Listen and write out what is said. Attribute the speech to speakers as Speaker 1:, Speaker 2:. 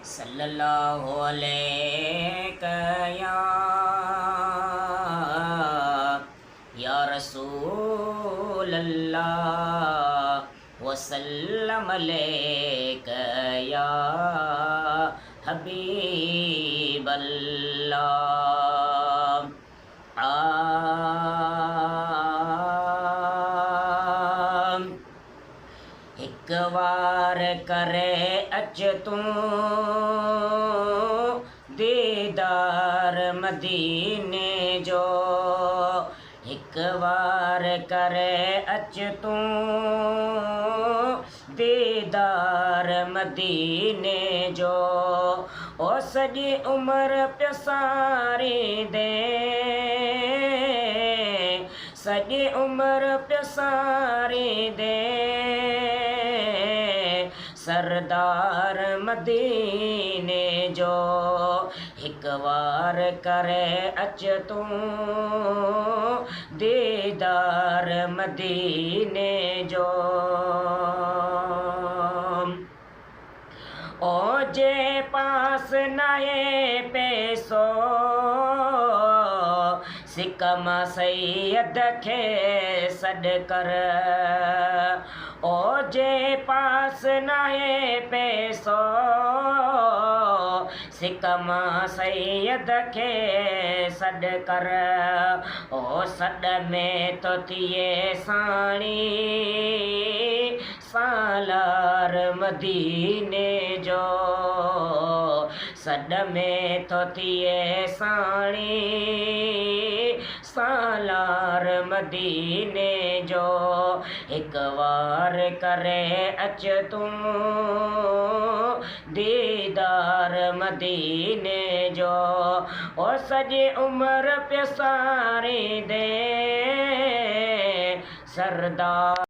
Speaker 1: सल्लल्लाहु अलैहि या रसूल अल्लाह वसल्लम अलैका या हबीब अल्लाह। एक बार करे अच तू दीदार मदीने जो, एक बार करे अच तू दीदार मदीने जो। ओ सॼी उम्र प्यारी दे, सॼी उम्र प्यारी दे सरदार मदीने जो। एक बार करे अच तू दीदार मदीने जो। ओ जे पास नाहे पैसो सिकम सैयद खे सॾ कर। ओ जे पास नाहे पैसो सिकम सैयद खे सॾ कर। ओ सॾ में तो थिए साणी सालार मदीने जो। सॾ में तो थिए साणी सालार मदीने जो। एक बार करे अच तू दीदार मदीने जो। ओ सॼी उम्र प्यारी दे सरदार।